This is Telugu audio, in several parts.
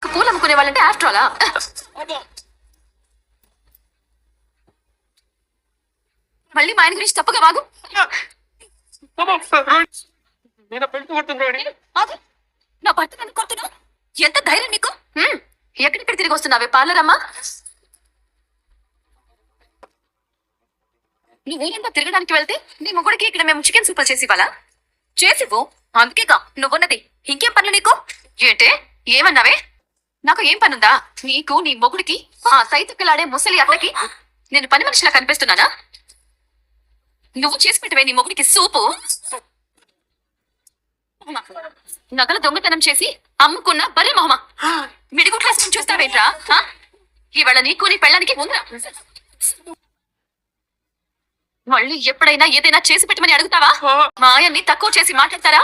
మీకు పూలు అమ్ముకునే వాళ్ళంటే ఆఫ్టర్ ఆలా? మళ్ళీ మా ఆయన గురించి తప్పుగా వాగు. నా భర్త నన్ను కొడుతున్నావు. ఎంత ధైర్యం నీకు? ఎక్కడెక్కడ తిరిగి వస్తున్నావే పార్లరమ్మా? నువ్వు ఊరంతా తిరగడానికి వెళ్తే నీ మొగుడికి ఇక్కడ మేము చికెన్ సూపర్ చేసి ఇవ్వాలా? చేసివ్వు. అందుకేగా నువ్వున్నది. ఇంకేం పనులు నీకు? ఏంటే ఏమన్నావే? నాకు ఏం పనుందా? నీకు నీ మొగుడికి ఆ సైతుక్కలాడే ముసలి అత్తకి నేను పని మనిషిలా కనిపిస్తున్నానా? నువ్వు చేసి పెట్టవే నీ మొగుడికి సూపు. నగల దొంగతనం చేసి అమ్ముకున్న బర్రె మొహమా, మిడిగుట్లేసుకుని చూస్తావేంట్రా? ఇవాళ నీకు నీ పెళ్ళానికి ఉందా? మళ్ళీ ఎప్పుడైనా ఏదైనా చేసి పెట్టమని అడుగుతావా? మా ఆయన్ని తక్కువ చేసి మాట్లాడతారా?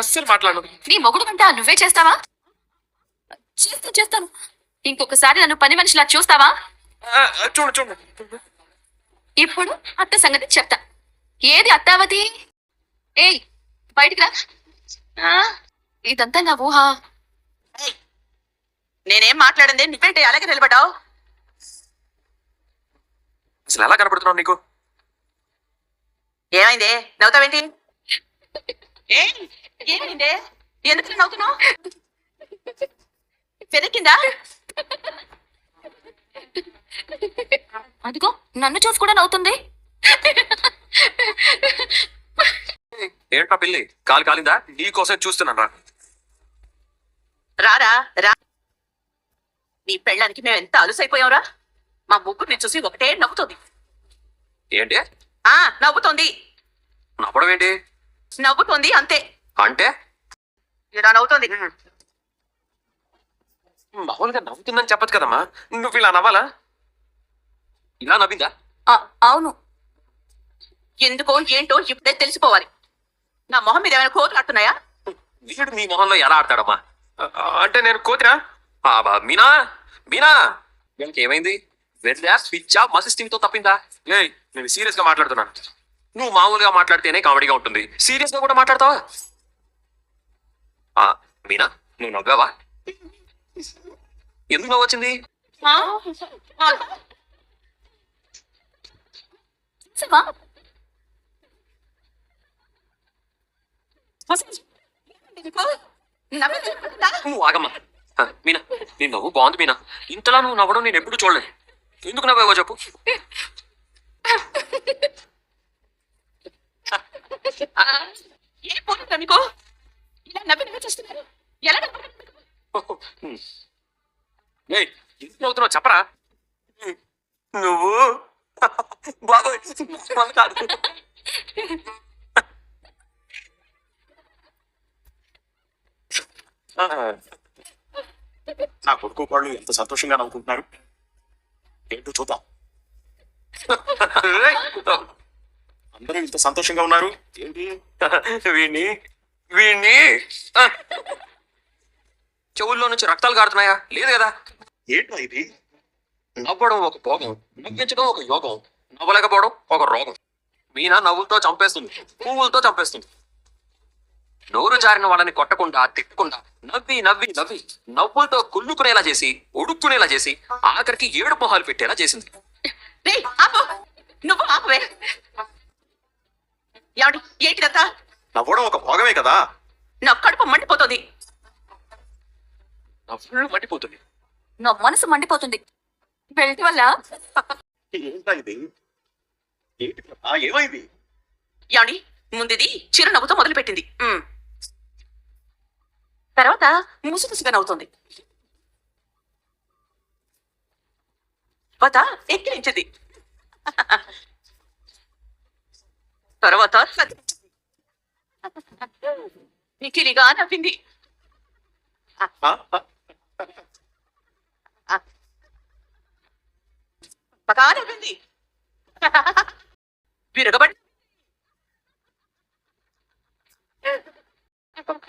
అస్సలు మాట్లాడు. నీ మొగుడు కంటే నువ్వే చేస్తావా? చేస్తాను. ఇంకొకసారి నన్ను పని మనిషిలా చూస్తావా? చూడు చూడు. ఇప్పుడు అత్త సంగతి చెప్తా. ఏది అత్తావతి? ఏయ్ బయటికి రా. ఇదంతా నా ఊహ. నేనేం మాట్లాడింది నువ్వేంటి అలాగే నిలబడ్డావు? అసలు ఎలా కనపడుతున్నావు నీకు? ఏమైంది? నవ్వుతావేంటి? ఏమైంది? ఎందుకు నవ్వుతున్నావు? వెనక్కిందా? అదిగో నన్ను చూసి కూడా నవ్వుతుంది. ఏంటా పిల్లి కాలు కాలిందా? నీ కోసం చూస్తున్నాను. రారా రా. నీ పెళ్ళానికి మేము ఎంత అలుసైపోయావురా. మా ముగ్గురిని చూసి ఒకటే నవ్వుతుంది. ఏంటి నవ్వుతోంది. నవ్వడం ఏంటి? నవ్వుతోంది అంతే. అంటే ఇలా నవ్వుతోంది. మామూలుగా నవ్వుతుందని చెప్పచ్చు కదమ్మా, నువ్వు ఇలా నవ్వాలా? ఇలా నవ్విందా? అవును. ఎందుకో ఏంటో ఇప్పుడే తెలిసిపోవాలి. నా మొహం మీద ఏమైనా కోతులు ఆడుతున్నాయా? వీడు నీ మొహంలో ఎలా ఆడతాడమ్మా? అంటే నేను కోతినా? మీనా మీనా ఏమైంది? వెళ్ళా స్విచ్ ఆఫ్ మా సిస్టమ్తో తప్పిందా? నేను సీరియస్ గా మాట్లాడుతున్నాను. నువ్వు మామూలుగా మాట్లాడితేనే కామెడీగా ఉంటుంది, సీరియస్ గా కూడా మాట్లాడతావా? మీనా నువ్వు నవ్వావా? ఎందుకు నవ్వు వచ్చింది? నువ్వు ఆగమ్మా. మీనా నీ నవ్వు బాగుంది మీనా. ఇంతలా నువ్వు నవ్వడం నేను ఎప్పుడు చూడలేదు. ఎందుకు నవ్వావో చెప్పు. ఏ పోతుందా మీకు? ఇలా నవ్వి చూస్తున్నారు. ఎలా ఎందుకు నవ్వుతున్నావు చెప్పరా? నువ్వు బాబోయ్ కాదు. నా కొడుకు వాళ్ళు ఎంత సంతోషంగా నవ్వుకుంటున్నారు ఏంటో చూద్దాం. అందరూ ఇంత సంతోషంగా ఉన్నారు ఏంటి? వీణ్ణి వీణ్ణి చెవుల్లో నుంచి రక్తాలు కారుతున్నాయా? లేదు కదా. ఏంటో ఇది? నవ్వడం ఒక భోగం, నవ్వించడం ఒక యోగం, నవ్వలేకపోవడం ఒక రోగం. మీనా నవ్వులతో చంపేస్తుంది, పువ్వులతో చంపేస్తుంది. నోరు జారిన వాళ్ళని కొట్టకుండా తిట్టకుండా నవ్వి నవ్వి నవ్వి నవ్వులతో కుళ్ళుకునేలా చేసి ఉడుక్కునేలా చేసి ఆఖరికి ఏడు మొహాలు పెట్టేలా చేసింది. నువ్వు ఆపవే. ఏంటిదంతా? నవ్వడం ఒక భోగమే కదా. నా కడుపు మండిపోతుంది. నా ఫుల్ మండిపోతుంది. నా మనసు మండిపోతుంది. బెల్ట్ వల్ల. ఏంటా ఇది? ఏమైంది? ఏమండి ముందుది చిరునవ్వుతో మొదలు పెట్టింది, తర్వాత ముసుగుసుగా నవ్వుతుంది, తర్వాత ఎక్కిరించింది, తర్వాత నిఖిలిగా నవ్వింది, బాగా నవ్వింది, విరగబడి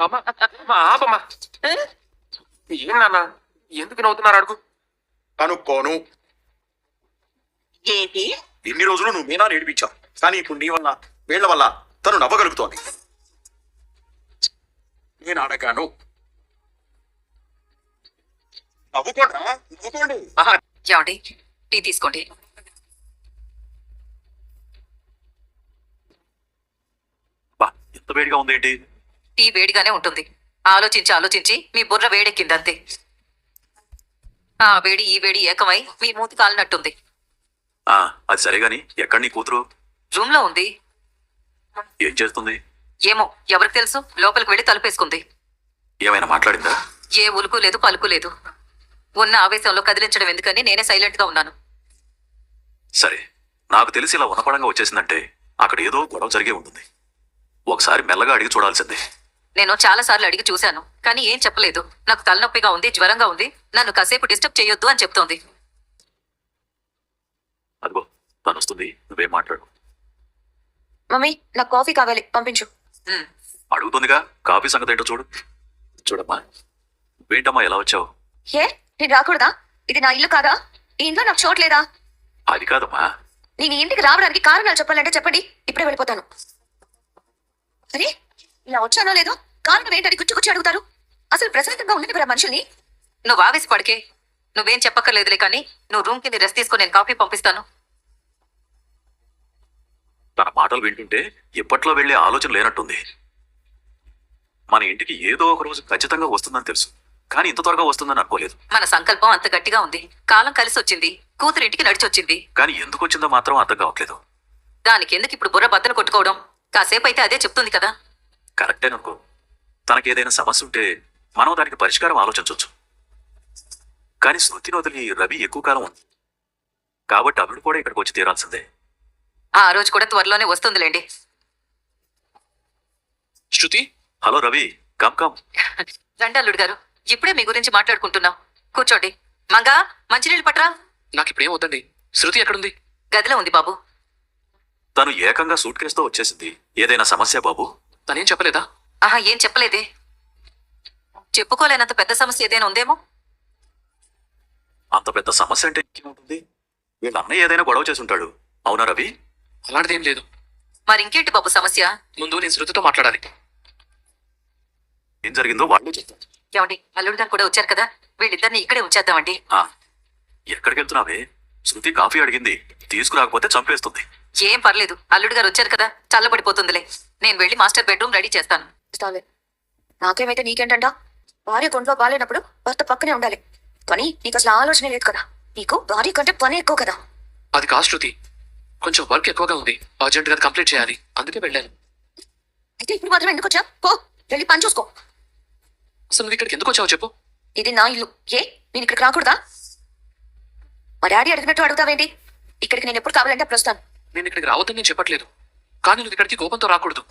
ఆపమ్మా. ఏం నాన్న ఎందుకు నవ్వుతున్నారు అడుగు. కనుక్కోను. ఏంటి? ఎన్ని రోజులు నువ్వు మీనా నేర్పించావు, కానీ ఇప్పుడు నీ వల్ల వీళ్ల వల్ల తను నవ్వగలుగుతోంది. నేను అడగాను. నవ్వుకోండి. ఏమండి టీ తీసుకోండి. బా ఎంత వేడిగా ఉందేంటి? టీ వేడిగానే ఉంటుంది. ఆలోచించి ఆలోచించి మీ బుర్ర వేడెక్కింది అంతే. ఆ వేడి ఈ వేడి ఏకమై మీ మూతి కాలినట్టుంది. అది సరే గాని ఎక్కడ నీ కూతురు? రూమ్ లో ఉంది. ఏం చేస్తుంది? ఏమో ఎవరికి తెలుసు. లోపలికి వెళ్ళి తలుపేసుకుంది. ఏమైనా మాట్లాడిందా? ఏ ఉలుకు లేదు పలుకు లేదు. ఉన్న ఆవేశంలో కదిలించడం ఎందుకని నేనే సైలెంట్ గా ఉన్నాను. సరే, నాకు తెలిసి ఇలా ఉన్నపడంగా వచ్చేసిందంటే అక్కడ ఏదో గొడవ జరిగే ఉంటుంది. ఒకసారి మెల్లగా అడిగి చూడాల్సిందే. నేను చాలా సార్లు అడిగి చూశాను కానీ ఏం చెప్పలేదు. నాకు తలనొప్పిగా ఉంది, జ్వరంగా ఉంది, నన్ను కాసేపు డిస్టర్బ్ చేయొద్దు అని చెప్తోంది. అదిగో తను వస్తుంది, నువ్వేం మాట్లాడు. మమ్మీ నాకు కాఫీ కావాలి, పంపించు. అడుగుతుందిగా, కాఫీ సంగతి ఏంటో చూడు. చూడమ్మా, నువ్వేంటమ్మా ఎలా వచ్చావు? ఏ నేను రాకూడదా? ఇది నా ఇల్లు కాదా? ఈ ఇంట్లో నాకు చోట్లేదా? అది కాదమ్మా. నేను ఈ ఇంటికి రావడానికి కారణాలు చెప్పాలంటే చెప్పండి, ఇప్పుడే వెళ్ళిపోతాను. అరే ఇలా వచ్చానో లేదో కారణం ఏంటని గుచ్చి అడుగుతారు. అసలు ప్రశాంతంగా ఉండని మనుషుల్ని. నువ్వు ఆవేశపడికే. నువ్వేం చెప్పక్కర్లేదులే కానీ నువ్వు రూమ్ కింద రెస్ట్ తీసుకొని నేను కాఫీ పంపిస్తాను. తన మాటలు వింటుంటే ఎప్పట్లో వెళ్లే ఆలోచన లేనట్టుంది. మన ఇంటికి ఏదో ఒక రోజు ఖచ్చితంగా వస్తుందని తెలుసు, కానీ ఇంత త్వరగా వస్తుందని అనుకోలేదు. మన సంకల్పం అంత గట్టిగా ఉంది. కాలం కలిసి వచ్చింది, కూతురింటికి నడిచొచ్చింది. కానీ ఎందుకు వచ్చిందో మాత్రం అర్థం కావట్లేదు. దానికి ఎందుకు ఇప్పుడు బుర్ర బద్దలు కొట్టుకోవడం? కాసేపు అయితే అదే చెప్తుంది కదా. కరెక్టేననుకో. తనకేదైనా సమస్య ఉంటే మనం దానికి పరిష్కారం ఆలోచించవచ్చు. కానీ శృతిని వదిలి రవి ఎక్కువ కాలం ఉంది కాబట్టి అల్లుడు కూడా ఇక్కడికి వచ్చి తీరాల్సిందే. ఆ రోజు కూడా త్వరలోనే వస్తుందిలేండి. శృతి, హలో రవి, కమ్ కమ్. రండి అల్లుడు గారు, ఇప్పుడే మీ గురించి మాట్లాడుకుంటున్నాం. కూర్చోండి. మంగా మంచినీళ్ళు పట్రా. నాకు ఇప్పుడేం వద్దండి. శృతి ఎక్కడుంది? గదిలో ఉంది బాబు. తను ఏకంగా సూట్ కేసుతో వచ్చేసింది. ఏదైనా సమస్య బాబు? తనేం చెప్పలేదా? ఆహా ఏం చెప్పలేదే. చెప్పుకోలేనంత పెద్ద సమస్య ఏదైనా ఉందేమో. అంత పెద్ద సమస్య అంటే ఇంకేముంటుంది? వీళ్ళ అన్నయ్య ఏదైనా గొడవ చేసి ఉంటాడు. అవునా రవి? అలాంటిదేం లేదు. మరి ఇంకేంటి బాబు సమస్య? ముందు నేను శృతితో మాట్లాడాలి. ఏం జరిగిందో వాళ్ళే చెప్తాను. ఏమండి అల్లుడు గారు కూడా వచ్చారు కదా, వీళ్ళిద్దరిని ఇక్కడే ఉంచేద్దామండి. ఎక్కడికి వెళ్తున్నావే? శృతి కాఫీ అడిగింది, తీసుకురాకపోతే చంపేస్తుంది. ఏం పర్లేదు, అల్లుడు గారు వచ్చారు కదా, చల్లబడిపోతుందిలే. నేను వెళ్ళి మాస్టర్ బెడ్రూమ్ రెడీ చేస్తాను. నాకేమైతే నీకేంటంట? భార్య కొంట్లో బాలేనప్పుడు భర్త పక్కనే ఉండాలి. కానీ నీకు అసలు ఆలోచన లేదు కదా. నీకు భార్య కంటే పని ఎక్కువ కదా. అది కాదు శృతి, కొంచెం వర్క్ ఎక్కువగా ఉంది, అర్జెంట్ గా కంప్లీట్ చేయాలి, అందుకే వెళ్ళాను. అయితే ఇప్పుడు మాత్రం ఎందుకు వచ్చా? పో వెళ్ళి పని చూసుకో. అసలు నువ్వు ఇక్కడికి ఎందుకు వచ్చావు చెప్పు. ఇది నా ఇల్లు. ఏ నేను ఇక్కడికి రాకూడదా? మా డాడీ అడిగినట్టు అడుగుతావేంటి? ఇక్కడికి నేను ఎప్పుడు కావాలంటే అప్పుడు వస్తాను. నేను ఇక్కడికి రావద్దని నేను చెప్పట్లేదు, కానీ నువ్వు ఇక్కడికి కోపంతో రాకూడదు.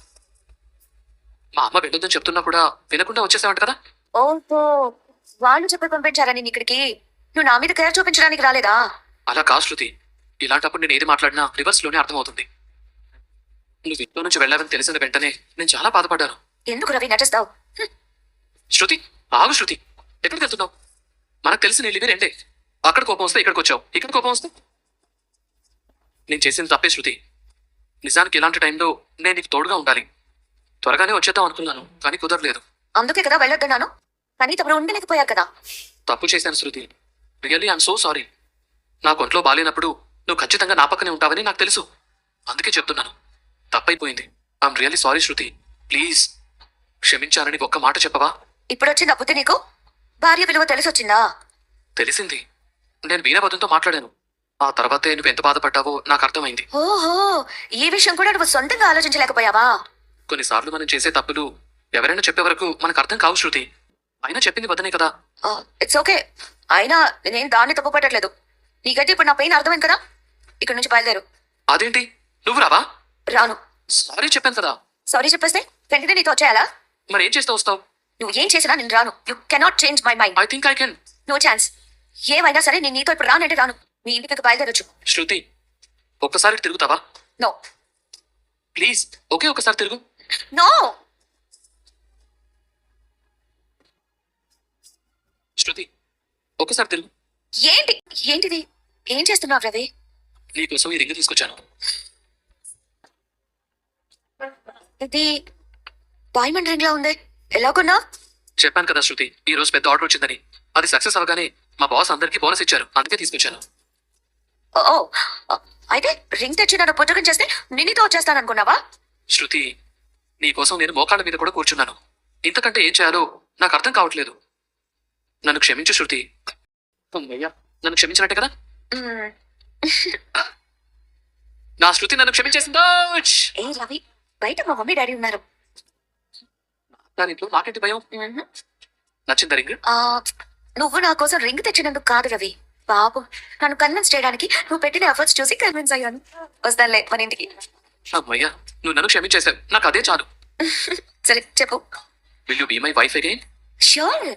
మా అమ్మ వెళ్ళొద్దని చెప్తున్నా కూడా వినకుండా వచ్చేసావంట కదా. ఓహో వాళ్ళు చెప్పి పంపించారా నేను ఇక్కడికి? నువ్వు నా మీద కేర్ చూపించడానికి రాలేదా? అలా కాదు శృతి, ఇలాంటప్పుడు నేను ఏది మాట్లాడినా రివర్స్ లోనే అర్థమవుతుంది. నువ్వు ఇంట్లో నుంచి వెళ్ళావని తెలిసిన వెంటనే నేను చాలా బాధపడ్డాను. ఎందుకు రవి నటిస్తావు? శృతి ఆగు శృతి, ఎక్కడికి వెళ్తున్నావు? మనకు తెలిసిన ఇల్లు రెండే. అక్కడ కోపం వస్తే ఇక్కడికి వచ్చావు, ఇక్కడ కోపం వస్తే నేను చేసింది తప్పే శృతి. నిజానికి ఇలాంటి టైంలో నేను నీకు తోడుగా ఉండాలి. త్వరగానే వచ్చేద్దాం అనుకున్నాను, కానీ కుదరలేదు. అందుకే కదా వెళ్ళొద్దన్నాను. కానీ తప్పుడు ఉండలేకపోయారు కదా. తప్పు చేశాను శృతి, రియల్లీ ఐఎమ్ సో సారీ. నా ఒంట్లో బాలేనప్పుడు నువ్వు ఖచ్చితంగా నా పక్కనే ఉంటావని నాకు తెలుసు, అందుకే చెప్తున్నాను. తప్పైపోయింది. I'm really sorry Shruti, please క్షమించానని ఒక్క మాట చెప్పవా? ఇప్పుడు వచ్చింది అప్పుతే నీకు భార్య విలువ తెలిసొచ్చిందా? తెలిసింది. నేను వీరవదంతో మాట్లాడాను, ఆ తర్వాతే నువ్వు ఎంత బాధపడ్డావో నాకు అర్థమైంది. ఓహో ఈ విషయం కూడా నువ్వు సొంతంగా ఆలోచించలేకపోయావా? కొన్నిసార్లు మనం చేసే తప్పులు ఎవరైనా చెప్పే వరకు మనకు అర్థం కావు శృతి. అయినా చెప్పింది వద్దనే కదా. It's okay. అయినా నేను దాన్ని తప్పు పట్టట్లేదు. నీకైతే ఇప్పుడు నా పెయిన్ అర్థమైంది కదా. ఇక్కడ నుంచి బయలుదేరు. అదేంటి నువ్వు రావా? రాను. సారీ చెప్పాను కదా. సారీ చెప్పేస్తే వెంటనే నీతో వచ్చేయాలా? మరి ఏం చేస్తా వస్తావు? నువ్వు ఏం చేసినా నేను రాను. You cannot change my mind. I think I can. No chance. ఏమైనా సరే నేను నీతో ఇప్పుడు రానంటే రాను. మీ ఇంటికి బయలుదేరొచ్చు. శృతి ఒక్కసారి తిరుగుతావా? నో. ప్లీజ్ ఒకే ఒకసారి తిరుగు. నో. శృతి ఒక్కసారి తిరుగు. ఏంటి ఏంటిది? ఏం చేస్తున్నావు రవి? నీకోసం ఈ రింగ్ తీసుకొచ్చాను. ఇది డైమండ్ రింగ్ లా ఉంది. ఎలా కొన్నావు? చెప్పాను కదా శృతి, ఈ రోజు పెద్ద ఆర్డర్ వచ్చిందని. అది సక్సెస్ అవగానే మా బాస్ అందరికి బోనస్ ఇచ్చారు, అందుకే తీసుకొచ్చాను. ఓ అయితే రింగ్ తెచ్చి నన్ను పుట్టగించేస్తే నిన్నుతో వచ్చేస్తాననుకున్నావా? శృతి, నీ కోసం నేను మోకాళ్ళ మీద కూడా కూర్చున్నాను. ఇంతకంటే ఏం చేయాలో నాకు అర్థం కావట్లేదు. నన్ను క్షమించు శృతి. అమ్మయ్యా, నన్ను క్షమించినట్టే కదా? మ్మ్. నా శృతి నన్ను క్షమించేసిందా? ఏ రవి, బయట మా మమ్మీ డాడీ ఉన్నారు. దానిలో నాకేంటి భయం? మ్మ్. నచ్చిందా రింగ్? ఆ, నువ్వు నా కోసం రింగ్ తెచ్చినందుకు కాదు రవి, బాబు నన్ను కన్విన్స్ చేయడానికి నువ్వు పెట్టిన ఎఫర్ట్స్ చూసి కన్విన్స్ అయ్యాను. వస్తానులే మన ఇంటికి. అమ్మయ్యా, నువ్వు నన్ను క్షమించేశావు, నాకు అదే చాలు. సరే చెప్పు. Will you be my wife again? Sure.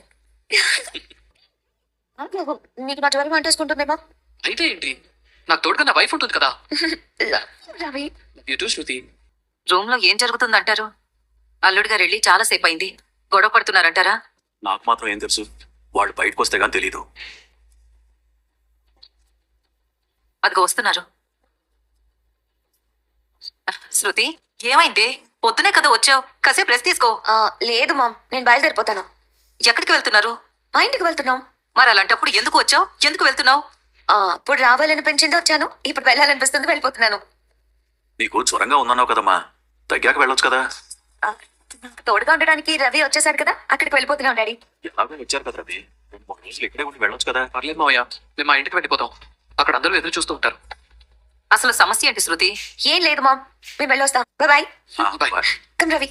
నీకు నా 12 అంటేసుకుంటుందేమో. అయితే ఏంటి, నాకు తోడుగా నా వైఫ్ ఉంటుంది కదా. Ravi, you two Shruti. Room లో ఏం జరుగుతుందంటారు? అల్లుడి గారు వెళ్ళి చాలాసేపు అయింది. గొడవ పడుతున్నారంటారా? నాకు మాత్రం ఏం తెలుసు, వాళ్ళు బయటకు వస్తే గానీ తెలీదు. అదిగో వస్తున్నారు. శృతి, ఏమైంది? పొద్దునే కదా వచ్చావు, కాసేపు రెస్ట్ తీసుకో. లేదు మామ్, నేను బయలుదేరిపోతాను. ఎక్కడికి వెళ్తున్నారు? మా ఇంటికి వెళ్తున్నాం. మరి అలాంటప్పుడు ఎందుకు వచ్చావు? ఎందుకు వెళ్తున్నావు? అప్పుడు రావాలనిపించింది వచ్చాను, ఇప్పుడు వెళ్ళాలనిపిస్తుంది వెళ్ళిపోతున్నాను. నీకు జ్వరంగా ఉందన్నావు కదమ్మా, తగ్గాక వెళ్ళొచ్చు కదా. ఆ, నాకు తోడుగా ఉండడానికి రవి వచ్చేసాడు కదా, అక్కడికి వెళ్ళిపోతున్నాం డాడీ. ఎలాగో వచ్చారు కదా రవి, 2-3 రోజులు ఇక్కడే ఉండి వెళ్ళొచ్చు కదా. పర్లేదు మావయ్య, మేము మా ఇంటికి వెళ్ళిపోతాం. అక్కడ అందరూ ఎదురు చూస్తూ ఉంటారు. అసలు సమస్య ఏంటి శృతి? ఏం లేదు మామ్, మేము వెళ్ళొస్తాం. బాయ్. Bye. కమ్ రవి.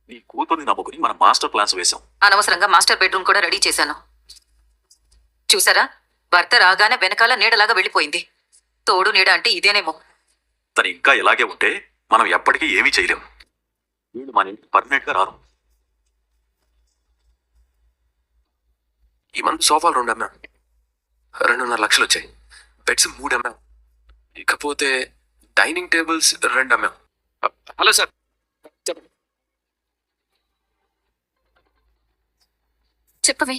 నీ కూతుర్ని నమ్ముకుని మనం మాస్టర్ ప్లాన్స్ వేశాం. అనవసరంగా మాస్టర్ బెడ్రూమ్ కూడా రెడీ చేశాను. చూసారా, భర్త రాగానే వెనకాల నీడలాగా వెళ్ళిపోయింది. తోడు నీడ అంటే ఇదేనేమో. తను ఇంకా ఇలాగే ఉంటే మనం ఎప్పటికీ ఏమీ చేయలేం. వీళ్ళు మన ఇంటికి పర్మనెంట్ గా రారు. ఈ మంత్ సోఫాలు 2 అమ్మాం, 2.5 లక్షలు వచ్చాయి. బెడ్స్ 3 అమ్మాం, ఇకపోతే డైనింగ్ టేబుల్స్ 2 అమ్మాం. హలో సార్, చెప్పండి. చెప్పవే.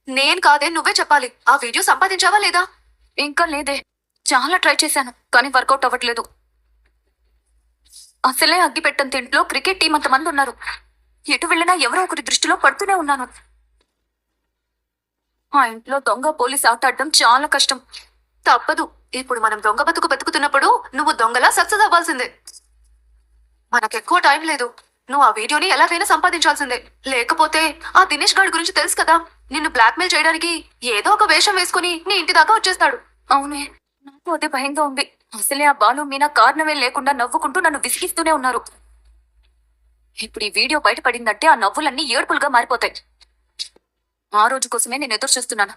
నేను కాదే, నువ్వే చెప్పాలి. ఆ వీడియో సంపాదించావా లేదా? ఇంకా లేదే, చాలా ట్రై చేశాను కానీ వర్కౌట్ అవ్వట్లేదు. అసలే అగ్గి పెట్టంత ఇంట్లో క్రికెట్ టీం అంతమంది ఉన్నారు. ఎటు వెళ్ళినా ఎవరో ఒకరి దృష్టిలో పడుతూనే ఉన్నాను. ఆ ఇంట్లో దొంగ పోలీస్ ఆట ఆడడం చాలా కష్టం. తప్పదు, ఇప్పుడు మనం దొంగ బతుకుతున్నప్పుడు నువ్వు దొంగలా సక్సెస్ అవ్వాల్సిందే. మనకెక్కువ టైం లేదు. నువ్వు ఆ వీడియోని ఎలాగైనా సంపాదించాల్సిందే. లేకపోతే ఆ దినేష్ గారి గురించి తెలుసు కదా, నిన్ను బ్లాక్మెయిల్ చేయడానికి ఏదో ఒక వేషం వేసుకుని నీ ఇంటి దాకా వచ్చేస్తాడు. అవునే, నాకు అదే భయంగా ఉంది. అసలే ఆ బాలు మీనా కారణమే లేకుండా నవ్వుకుంటూ నన్ను విసిగిస్తూనే ఉన్నారు. ఇప్పుడు ఈ వీడియో బయటపడిందంటే ఆ నవ్వులన్నీ ఏడుపులుగా మారిపోతాయి. ఆ రోజు కోసమే నేను ఎదురు చూస్తున్నాను.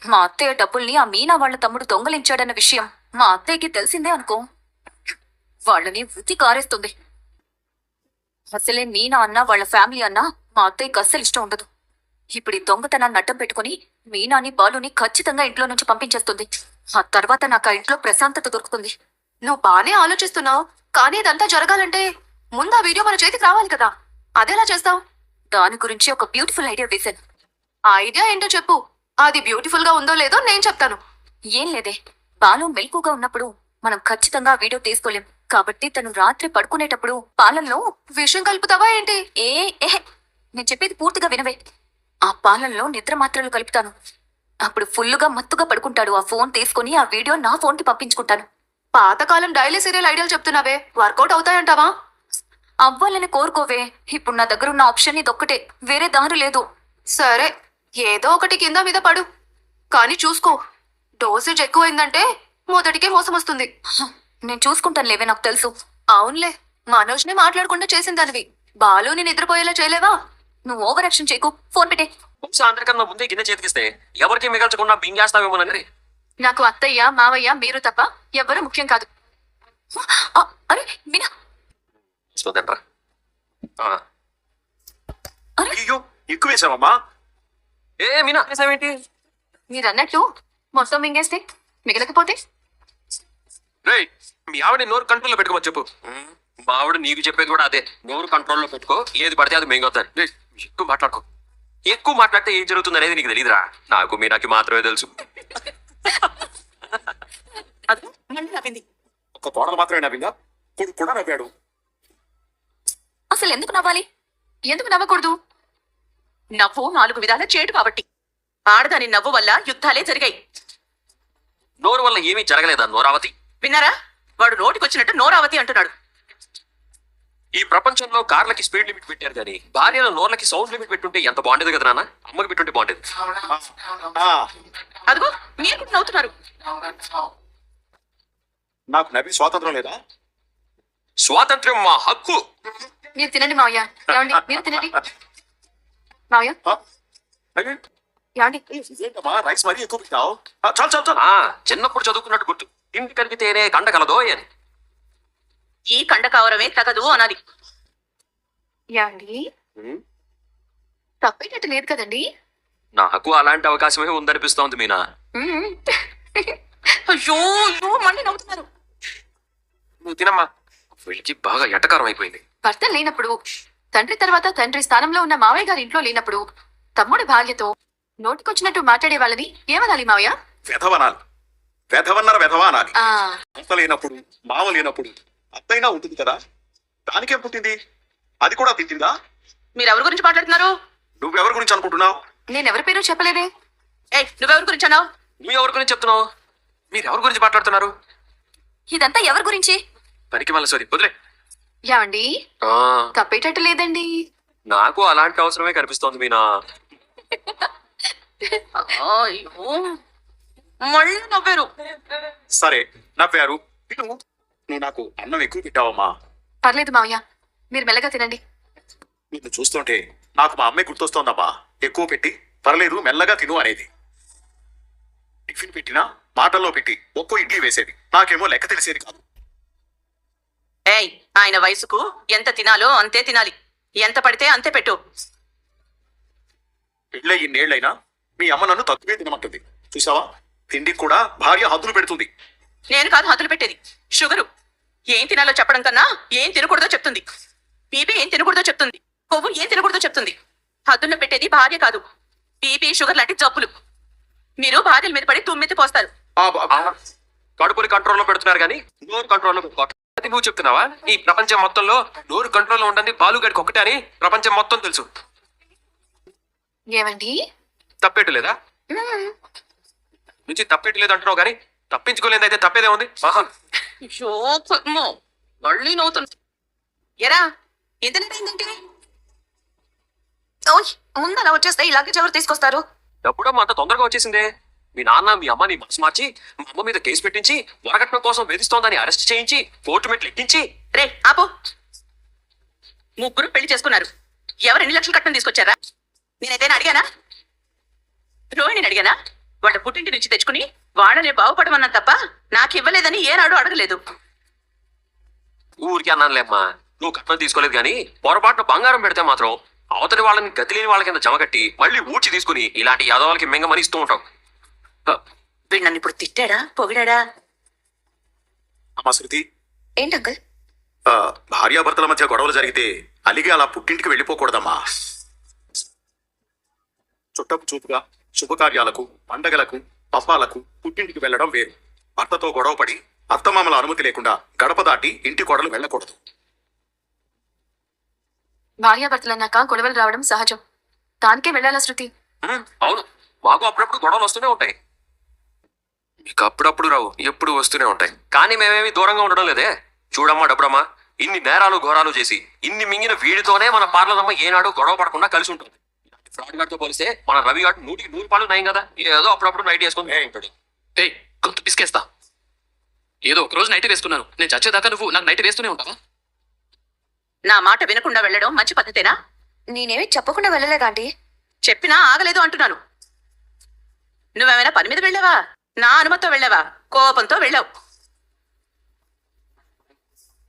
మా అత్తయ్య డబ్బుల్ని ఆ మీనా వాళ్ళ తమ్ముడు దొంగలించాడన్న విషయం మా అత్తయ్యకి తెలిసిందే అనుకో, వాళ్ళని వృత్తి కారేస్తుంది. అసలే మీనా అన్నా వాళ్ళ ఫ్యామిలీ అన్నా మా అత్తయ్యకి అస్సలు ఇష్టం ఉండదు. ఇప్పుడు ఈ దొంగతనాన్ని అడ్డం పెట్టుకుని మీనాని బాలుని ఖచ్చితంగా ఇంట్లో నుంచి పంపించేస్తుంది. ఆ తర్వాత నాకు ఆ ఇంట్లో ప్రశాంతత దొరుకుతుంది. నువ్వు బానే ఆలోచిస్తున్నావు, కానీ ఇదంతా జరగాలంటే ముందు ఆ వీడియో మన చేతికి రావాలి కదా. అదెలా చేస్తావు? దాని గురించి ఒక బ్యూటిఫుల్ ఐడియా వేశాను. ఆ ఐడియా ఏంటో చెప్పు. అది బ్యూటిఫుల్ గా ఉందో లేదో నేను చెప్తాను. ఏం లేదే, బాలు మెలకుగా ఉన్నప్పుడు మనం ఖచ్చితంగా ఆ వీడియో తీసుకోలేం. కాబట్టి తను రాత్రి పడుకునేటప్పుడు పాలల్లో విషం కలుపుతావా ఏంటి? నేను చెప్పేది పూర్తిగా వినవే. ఆ పాలల్లో నిద్ర మాత్రలు కలుపుతాను. అప్పుడు ఫుల్లుగా మత్తుగా పడుకుంటాడు. ఆ ఫోన్ తీసుకుని ఆ వీడియో నా ఫోన్ కి పంపించుకుంటాను. పాతకాలం డైలీ సీరియల్ ఐడియాలు చెప్తున్నావే, వర్కౌట్ అవుతాయంటావా? అవ్వాలని కోరుకోవే. ఇప్పుడు నా దగ్గర ఉన్న ఆప్షన్ ఇదొక్కటే, వేరే దారి లేదు. సరే, ఏదో ఒకటి కింద మీద పడు, కానీ చూసుకో. డోసేజ్ ఎక్కువైందంటే మొదటికే మోసం వస్తుంది. నేను చూసుకుంటాను లేవే, నాకు తెలుసు. అవునులే, మనోజ్ని మాట్లాడకుండా చేసిందనివి బాలుని నిద్రపోయేలా చేయలేవా? నువ్వు ఓవర్ యాక్షన్ చేయకు, ఫోన్ పెట్టే. అందరికన్నా ముందే గిన్నె చేతికిస్తే ఎవరికి మిగల్చకుండా బింగేస్తావేమోనని. నాకు అత్తయ్య మావయ్య మీరు తప్ప ఎవ్వరూ ముఖ్యం కాదు. అరే మీనా, చూద్దాంట్రా. అయ్యో ఎక్కువ వేసావమ్మా. ఏ మీనా, వేసావేంటి? మీరు అన్నట్టు మొత్తం మింగేస్తే మిగలకపోతే? రేయ్, మీ ఆవిడ నోరు కంట్రోల్లో పెట్టుకోమని చెప్పు. మా ఆవిడ నీకు చెప్పేది కూడా అదే, నోరు కంట్రోల్లో పెట్టుకో, ఏది పడితే అది మింగవుతాను. ఎక్కువ మాట్లాడుకో. ఎక్కువ మాట్లాడితే ఏం జరుగుతుంది అనేది నీకు తెలియదురా, నాకు మీనాకి మాత్రమే తెలుసు. ఒక కోడలు మాత్రమే నవ్విందా, కొడుకు కూడా నవ్వాడు. అసలు ఎందుకు నవ్వాలి? ఎందుకు నవ్వకూడదు? నవ్వు 4 విధాల చేటు కాబట్టి. ఆడదాని నవ్వు వల్ల యుద్ధాలే జరిగాయి. నోరు వల్ల ఏమీ జరగలేదా నోరావతి? విన్నారా? వాడు నోటికొచ్చినట్టు నోరావతి అంటున్నాడు. ఈ ప్రపంచంలో కార్లకి స్పీడ్ లిమిట్ పెట్టారు కానీ భార్యల నోర్లకి సౌండ్ లిమిట్ పెట్టుంటే ఎంత బాగుండేది కదా నాన్న. అమ్మకి పెట్టుంటే బాగుండేది. ఆ, అదిగో మీరు కూడా నవ్వుతున్నారు. నాకు నవ్వి స్వాతంత్రం లేదా? స్వాతంత్ర్యం మా హక్కు. మీరు తినండి మావయ్య. ఏమండి మీరు తినండి మావయ్య. ఆ, అయ్యో, ఏమండి ఏంటమ్మా రైస్ మరీ ఎక్కువ పెట్టావు? చాలు చాలు చాలు. చిన్నప్పుడు చదువుకున్నట్టు గుర్తు. ఇంటి కలిగితేనే కండ కలదో అని. ఈ కండ కావరమే తగదు అనాలి. ఏమండి తప్పేటట్టు లేదు కదండి. నాకు అలాంటి అవకాశమే ఉందనిపిస్తోంది మీనా. మ్మ్. అయ్యో అయ్యో మళ్ళీ నవ్వుతున్నారు. నువ్వు తినమ్మా. వీళ్ళకి బాగా ఎటకారం అయిపోయింది. భర్త లేనప్పుడు, తండ్రి తర్వాత తండ్రి స్థానంలో ఉన్న మావయ్య గారి ఇంట్లో లేనప్పుడు తమ్ముడి భార్యతో నోటికొచ్చినట్టు మాట్లాడే వాళ్ళని ఏమనాలి మావయ్య? వెధవనాలి. వెధవన్నర వెధవా అనాలి. ఆ అత్త లేనప్పుడు, మామ లేనప్పుడు అత్తైనా ఉంటుంది కదా. దానికేం పుట్టింది? అది కూడా తిట్టిందా? మీరు ఎవరి గురించి మాట్లాడుతున్నారు? నువ్వెవరి గురించి అనుకుంటున్నావు? నేనెవరి పేరు చెప్పలేదే. ఏయ్ నువ్వెవరి గురించి అన్నావు? నువ్వు ఎవరి గురించి చెప్తున్నావు? మీరు ఎవరి గురించి మాట్లాడుతున్నారు? ఇదంతా ఎవరి గురించి? పనికి మళ్ళీ సారీ వదిలే. ఏమండి తప్పేటట్టు లేదండి. నాకు అలాంటి అవసరమే కనిపిస్తోంది మీనా. అయ్యో మళ్ళీ నవ్వారు. సరే నవ్వారు. తిను. నువ్వు నాకు అన్నం ఎక్కువ పెట్టావమ్మా. పర్లేదు మావయ్య, మీరు మెల్లగా తినండి. నిన్ను చూస్తుంటే నాకు మా అమ్మాయి గుర్తొస్తోందమ్మా. ఎక్కువ పెట్టి పర్లేదు మెల్లగా తిను అనేది. టిఫిన్ పెట్టినా మాటల్లో పెట్టి ఒక్కో ఇడ్లీ వేసేది. నాకేమో లెక్క తెలిసేది కాదు. ఏయ్ ఆయన వయసుకు ఎంత తినాలో అంతే తినాలి. ఎంత పడితే అంతే పెట్టు. పెళ్ళై ఇన్నేళ్లైనా మీ అమ్మ నన్ను తక్కువే తినమంటుంది. చూసావా? తిండికి కూడా భార్య హద్దులు పెడుతుంది. నేను కాదు హద్దులు పెట్టేది. షుగరు ఏం తినాలో చెప్పడం కన్నా ఏం తినకూడదో చెప్తుంది. బీపీ ఏం తినకూడదో చెప్తుంది. కొవ్వు ఏం తినకూడదో చెప్తుంది. హద్దుల్లో పెట్టేది భార్య కాదు, బీపీ షుగర్ లాంటి జబ్బులు. మీరు భార్యల మీద పడి తుమ్మితి పోస్తారు. కడుపుని కంట్రోల్లో పెడుతున్నారు కానీ నోరు కంట్రోల్లో పెట్టుకోవట్లేదు. అది నువ్వు చెప్తున్నావా? ఈ ప్రపంచం మొత్తంలో నోరు కంట్రోల్లో ఉండండి బాలుగడికి ఒకటే అని ప్రపంచం మొత్తం తెలుసు. ఏమండి తప్పేటు లేదా? మ్మ్. నుంచి తప్పేటు లేదు అంటున్నావు కానీ తప్పించుకోలేదైతే తప్పేదే ఉంది. అయ్యో, కర్మో. మళ్ళీ నవ్వుతుంది. ఎరా ఎంత ఏంటంటే ముందలా వచ్చేస్తే ఇలాగే ఎవరు తీసుకొస్తారు? ఎప్పుడో అంత తొందరగా వచ్చేసిందే. మీ నాన్న మీ అమ్మని మనసు మార్చి మా అమ్మ మీద కేసు పెట్టించి వరకట్నం కోసం వేధిస్తోందని అరెస్ట్ చేయించి కోర్టు మెట్లు ఎక్కించి. రే ఆపో. ముగ్గురు పెళ్లి చేసుకున్నారు. ఎవరు ఎన్ని లక్షలు కట్నం తీసుకొచ్చారా? నేనైతేనా అడిగానా? రోహిణిని అడిగానా? వాళ్ళ పుట్టింటి నుంచి తెచ్చుకుని వాళ్ళనే బాగుపడమన్నా తప్ప నాకు ఇవ్వలేదని ఏనాడు అడగలేదు. ఊరికి అన్నానులేమ్మా. నువ్వు కట్నం తీసుకోలేదు కానీ పొరపాటున బంగారం పెడితే మాత్రం అవతలి వాళ్ళని గతి లేని వాళ్ళ కింద జమగట్టి మళ్ళీ ఊడ్చి తీసుకుని ఇలాంటి యాదవాళ్ళకి మెంగమని ఇస్తూ ఉంటావు. వీడు నన్ను ఇప్పుడు తిట్టాడా పొగిడాడా? అమ్మా శృతి, ఏంటంకల్? భార్యాభర్తల మధ్య గొడవలు జరిగితే అలిగి అలా పుట్టింటికి వెళ్ళిపోకూడదమ్మా. చుట్టపు చూపుగా శుభకార్యాలకు, పండగలకు, పబ్బాలకు పుట్టింటికి వెళ్ళడం వేరు. భర్తతో గొడవపడి అత్తమామల అనుమతి లేకుండా గడప దాటి ఇంటి కొడలు వెళ్ళకూడదు. భార్యాభర్తలన్నాక గొడవలు రావడం సహజం. దానికే వెళ్ళాలా శృతి? అవును, మాకు అప్పుడప్పుడు గొడవలు వస్తూనే ఉంటాయి. మీకు అప్పుడప్పుడు రావు, ఎప్పుడు వస్తూనే ఉంటాయి. కానీ మేమేమి దూరంగా ఉండడం లేదే. చూడమ్మా డబ్బుడమ్మా, ఇన్ని నేరాలు ఘోరాలు చేసి ఇన్ని మింగిన వీడితోనే మన పార్లదమ్మ ఏనాడు గొడవ పడకుండా కలిసి ఉంటుంది. ఫ్రాడ్ గారితో పోలిస్తే మన రవి గారు 100కి 100 నయం కదా. ఏదో అప్పుడప్పుడు నైట్ వేసుకొని ఉంటాడు. ఏయ్ గొంతు పిసికేస్తా. ఏదో ఒక రోజు నైట్ వేసుకున్నాను. నేను చచ్చేదాకా నువ్వు నాకు నైట్ వేస్తూనే ఉంటావా? నా మాట వినకుండా వెళ్ళడం మంచి పద్ధతేనా? నేనేమి చెప్పకుండా వెళ్ళలేదా ఆంటీ? చెప్పినా ఆగలేదు అంటున్నాను. నువ్వేమైనా పని మీద వెళ్ళావా? నా అనుమతితో వెళ్ళావా? కోపంతో వెళ్ళావు.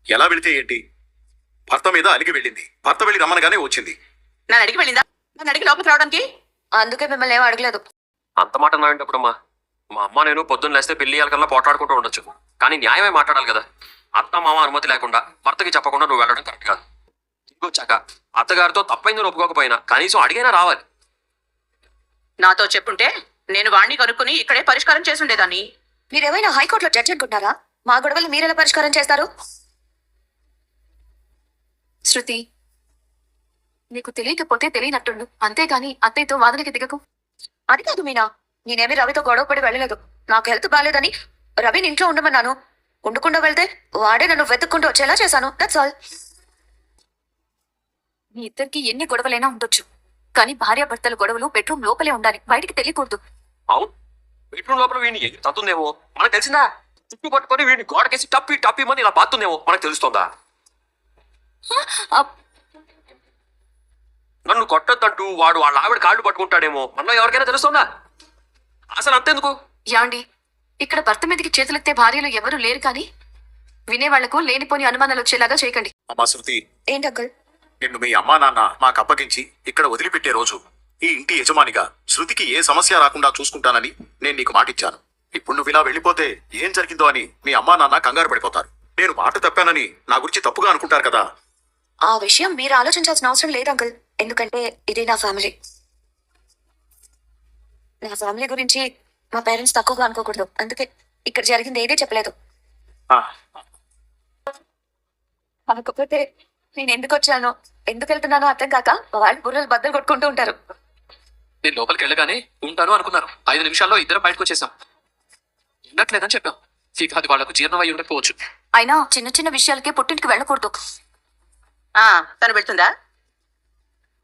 ఎలా వెళితే ఏంటి? భర్త మీద అలిగి వెళ్ళింది. భర్త వెళ్ళి రమ్మనగానే వచ్చింది. నన్ను అడిగి వెళ్ళిందా? నన్ను అడిగి లోపలికి రావడానికి? అందుకే మిమ్మల్ని ఏమీ అడగలేదు. అంత మాట అన్నాయంటప్పుడమ్మా, మా అమ్మ నేను పొద్దున్న లేస్తే పెళ్లి కల్లా పోట్లాడుకుంటూ ఉండొచ్చు. కానీ న్యాయమే మాట్లాడాలి కదా. అత్త మామ అనుమతి లేకుండా భర్తకి చెప్పకుండా నువ్వు వెళ్ళడం కరెక్ట్ కాదు. వచ్చాక అత్తగారితో తప్పైందని ఒప్పుకోకపోయినా కనీసం అడిగైనా రావాలి. నాతో చెప్పుంటే నేను వాణ్ణి కనుక్కుని ఇక్కడే పరిష్కారం చేసుండేదాన్ని. మీరేమైనా హైకోర్టులో జడ్జి అనుకుంటారా? మా గొడవలు మీరెలా పరిష్కారం చేస్తారు? శృతి, నీకు తెలియకపోతే తెలియనట్టుండు, అంతేగాని అత్తయ్యతో వాదనకి దిగకు. అది కాదు మీనా, నేనేమి రవితో గొడవ పడి వెళ్ళలేదు. నాకు హెల్త్ బాగాలేదని రవిని ఇంట్లో ఉండమన్నాను. ఉండకుండా వెళ్తే వాడే నన్ను వెతుక్కుంటూ వచ్చేలా చేశాను. That's all. మీ ఇద్దరికి ఎన్ని గొడవలైనా ఉండొచ్చు, కానీ భార్యాభర్తల గొడవలు బెడ్రూమ్ లోపలే ఉండాలి, బయటికి తెలియకూడదు. అవును, బెడ్రూమ్ లోపల వీడిని తత్తుందేమో మనకు తెలిసిందా? చుట్టూ పట్టుకొని వీడిని గోడకేసి టప్పి టప్పిమని ఇలా పాతుందేమో మనకు తెలుస్తుందా? అప్- నన్ను కొట్టొద్దంటూ వాడు వాళ్ళ ఆవిడ కాళ్ళు పట్టుకుంటాడేమో మనలో ఎవరికైనా తెలుస్తుందా? అసలు అంతెందుకు? యాండి, ఇక్కడ భర్త మీదకి చేతులెత్తే భార్యలు ఎవరూ లేరు, కానీ వినేవాళ్లకు లేనిపోని అనుమానాలు వచ్చేలాగా చేయకండి. అమ్మా శృతి, ఏంటి అంకుల్? నిన్ను మీ అమ్మా నాన్న మాకు అప్పగించి ఇక్కడ వదిలిపెట్టే రోజు ఈ ఇంటి యజమానిగా శృతికి ఏ సమస్య రాకుండా చూసుకుంటానని నేను నీకు మాటిచ్చాను. ఇప్పుడు నువ్వు ఇలా వెళ్ళిపోతే ఏం జరిగిందో అని మీ అమ్మా నాన్న కంగారు పడిపోతారు. నేను మాట తప్పానని నా గురించి తప్పుగా అనుకుంటారు కదా. ఆ విషయం మీరు ఆలోచించాల్సిన అవసరం లేదు అంకుల్. ఎందుకంటే ఇది నా ఫ్యామిలీ. నా ఫ్యామిలీ గురించి మా పేరెంట్స్ తక్కువగా అనుకోకూడదు. అందుకే ఇక్కడ జరిగింది ఏదీ చెప్పలేదు. ఆ, కాకపోతే నేను ఎందుకు వచ్చానో ఎందుకు వెళ్తున్నానో అర్థం కాక వాళ్ళు బుర్రలు బద్దలు కొట్టుకుంటూ ఉంటారు. నేను లోపలికి వెళ్ళగానే ఉంటాను అనుకున్నారు. 5 నిమిషాల్లో ఇద్దరం బయటకు వచ్చేసాం. ఉండట్లేదని చెప్పాం. ఇక అది వాళ్లకు జీర్ణమై ఉండకపోవచ్చు. అయినా చిన్న చిన్న విషయాలకే పుట్టింటికి వెళ్ళకూడదు. తను వెళ్తుందా?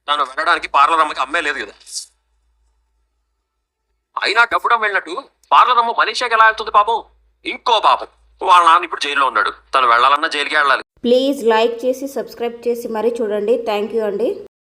తను వెళ్ళడానికి పార్లర్ అమ్మకి అమ్మే లేదు కదా. అయినా డబ్బుడం వెళ్ళినట్టు పార్లర్ అమ్మ మలేషియాకి ఎలా వెళ్తుంది పాపం? ఇంకో పాపం వాళ్ళ నాన్న ఇప్పుడు జైల్లో ఉన్నాడు. తను వెళ్ళాలన్నా జైలుకి వెళ్ళాలి. ప్లీజ్ లైక్ చేసి సబ్స్క్రైబ్ చేసి మరీ చూడండి. థ్యాంక్ యూ అండి.